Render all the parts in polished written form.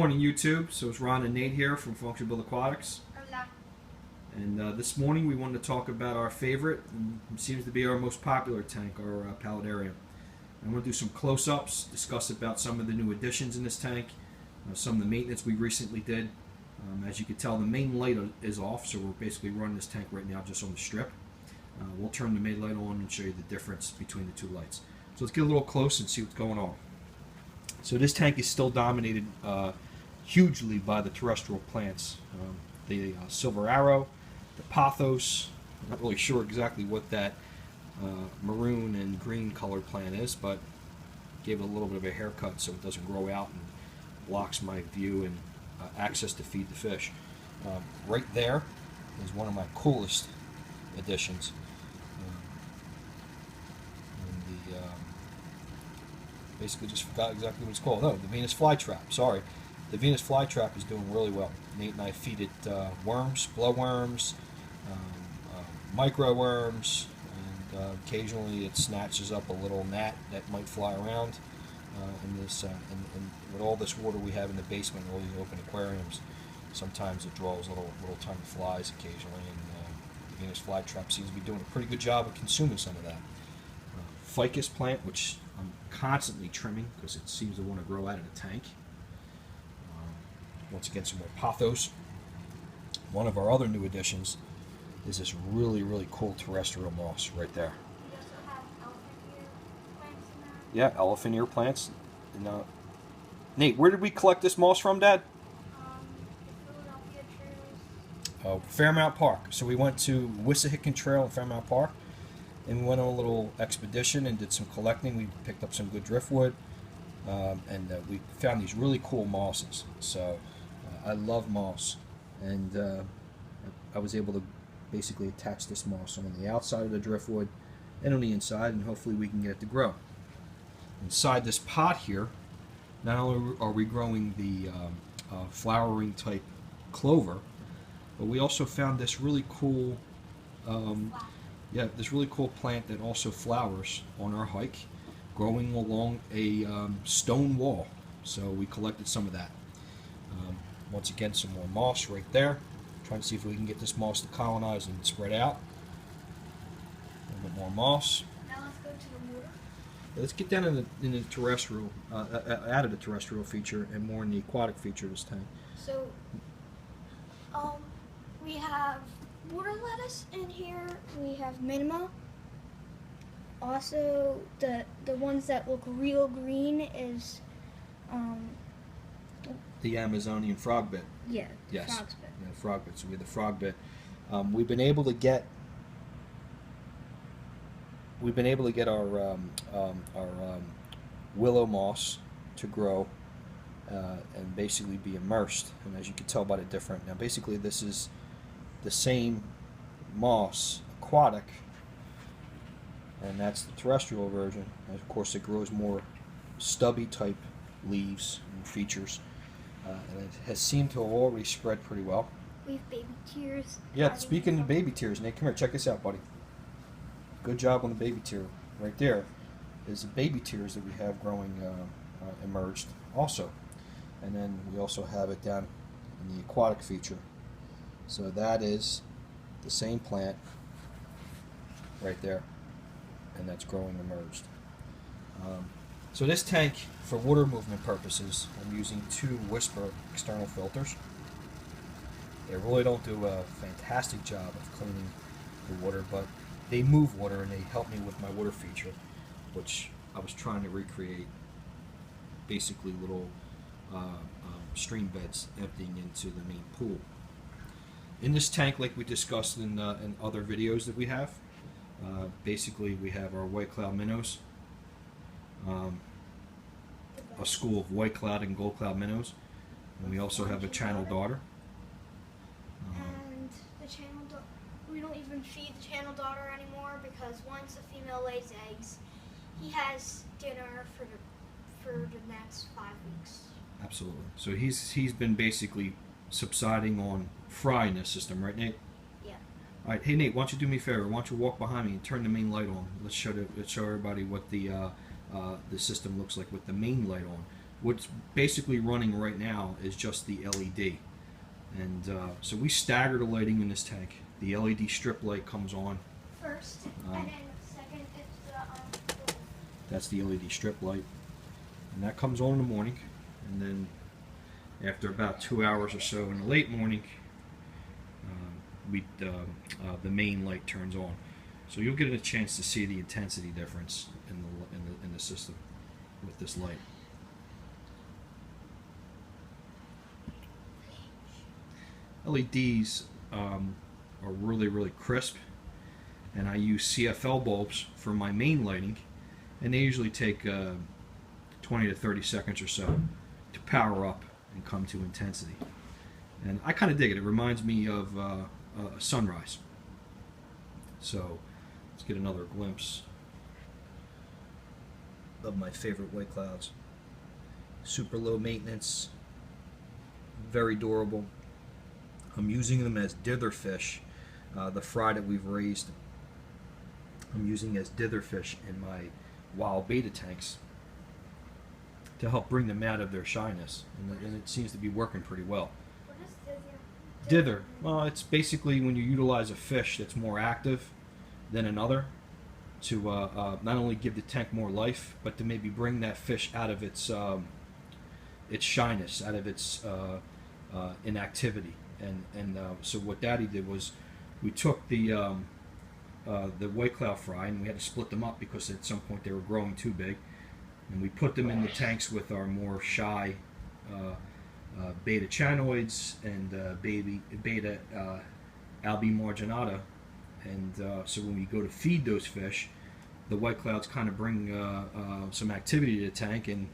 Morning YouTube, so it's Ron and Nate here from FunctionBuilt-aquatics. Hola. And this morning we wanted to talk about our favorite, and it seems to be our most popular tank, our Paludarium. I'm going to do some close-ups, discuss about some of the new additions in this tank, some of the maintenance we recently did. As you can tell, the main light is off, so we're basically running this tank right now just on the strip. We'll turn the main light on and show you the difference between the two lights. So let's get a little close and see what's going on. So this tank is still dominated hugely by the terrestrial plants. The silver arrow, the pothos. I'm not really sure exactly what that maroon and green colored plant is, but gave it a little bit of a haircut so it doesn't grow out and blocks my view and access to feed the fish. Right there is one of my coolest additions. Basically just forgot exactly what it's called. Oh, the Venus Flytrap. Sorry. The Venus Flytrap is doing really well. Nate and I feed it worms, glowworms, micro worms, and occasionally it snatches up a little gnat that might fly around. And with all this water we have in the basement, all these open aquariums, sometimes it draws little tiny flies occasionally, and the Venus Flytrap seems to be doing a pretty good job of consuming some of that. Ficus plant, which I'm constantly trimming because it seems to want to grow out of the tank. Once again, some more pothos. One of our other new additions is this really cool terrestrial moss right there. We also have elephant ear plants in there. Yeah, elephant ear plants. And, Nate, where did we collect this moss from, Dad? The Philadelphia Trails. Fairmount Park. So we went to Wissahickon Trail in Fairmount Park, and we went on a little expedition and did some collecting. We picked up some good driftwood, and we found these really cool mosses. So I love moss, and I was able to basically attach this moss on the outside of the driftwood and on the inside, and hopefully we can get it to grow. Inside this pot here, not only are we growing the flowering type clover, but we also found this really cool this really cool plant that also flowers on our hike, growing along a stone wall. So we collected some of that. Once again, some more moss right there. Trying to see if we can get this moss to colonize and spread out. A little bit more moss. Now let's go to the water. Let's get down in the terrestrial, out of the terrestrial feature and more in the aquatic feature this time. So, we have water lettuce in here. We have minima. Also, the ones that look real green is The Amazonian frogbit. yeah, Yes. frog's bit. Yeah, frogbit. So we have the frogbit. We've been able to get our willow moss to grow and basically be immersed. And as you can tell by the different, now basically this is the same moss aquatic, and that's the terrestrial version. And of course, it grows more stubby type leaves and features. And it has seemed to have already spread pretty well. We have baby tears. Yeah, speaking of baby tears, Nate, come here, check this out, buddy. Good job on the baby tear. Right there is the baby tears that we have growing emerged also. And then we also have it down in the aquatic feature. So that is the same plant right there, and that's growing emerged. So this tank, for water movement purposes, I'm using two Whisper external filters. They really don't do a fantastic job of cleaning the water, but they move water and they help me with my water feature, which I was trying to recreate basically little stream beds emptying into the main pool. In this tank, like we discussed in other videos that we have, basically we have our white cloud minnows, a school of white cloud and gold cloud minnows, and we also have a channel daughter. And the channel we don't even feed the channel daughter anymore because once the female lays eggs, he has dinner for the next 5 weeks. Absolutely. So he's been basically subsiding on fry in this system, right, Nate? Yeah. All right. Hey, Nate, why don't you do me a favor? Why don't you walk behind me and turn the main light on? Let's show everybody what the system looks like with the main light on. what's basically running right now is just the LED. And so we stagger the lighting in this tank. The LED strip light comes on. First, and then second it's the That's the LED strip light. And that comes on in the morning. And then after about 2 hours or so in the late morning, the main light turns on. So you'll get a chance to see the intensity difference in the system with this light. LEDs are really crisp, and I use CFL bulbs for my main lighting, and they usually take 20 to 30 seconds or so to power up and come to intensity. And I kind of dig it. It reminds me of a sunrise. So let's get another glimpse of my favorite white clouds. Super low maintenance, very durable. I'm using them as dither fish. The fry that we've raised, I'm using as dither fish in my wild beta tanks to help bring them out of their shyness, and it seems to be working pretty well. What is dither? Dither, well, it's basically when you utilize a fish that's more active than another to not only give the tank more life, but to maybe bring that fish out of its shyness, out of its inactivity. And so what Daddy did was we took the white cloud fry, and we had to split them up because at some point they were growing too big, and we put them in the tanks with our more shy beta chanoids and beta albi marginata. And so when we go to feed those fish, the white clouds kind of bring some activity to the tank and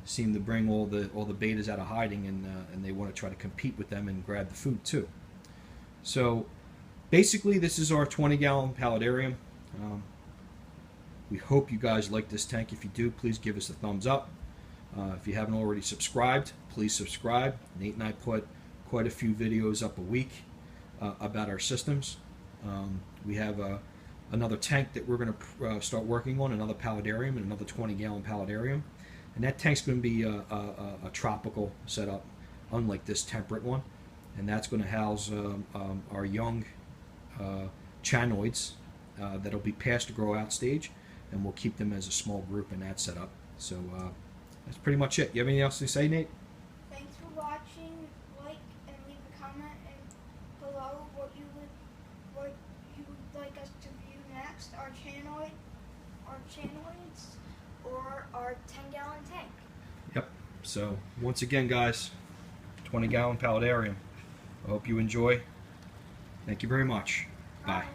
seem to bring all the betas out of hiding, and they want to try to compete with them and grab the food too. So basically, this is our 20-gallon paludarium. We hope you guys like this tank. If you do, please give us a thumbs up. If you haven't already subscribed, please subscribe. Nate and I put quite a few videos up a week about our systems. We have another tank that we're going to start working on, another paludarium, and another 20-gallon paludarium. And that tank's going to be a tropical setup, unlike this temperate one. And that's going to house our young chanoids that'll be past the grow out stage, and we'll keep them as a small group in that setup. So that's pretty much it. You have anything else to say, Nate? Thanks for watching. Like and leave a comment below what you would like us to view next. Our chanoids, or our 10-gallon tank. Yep. So once again, guys, 20-gallon paludarium. I hope you enjoy. Thank you very much. Bye.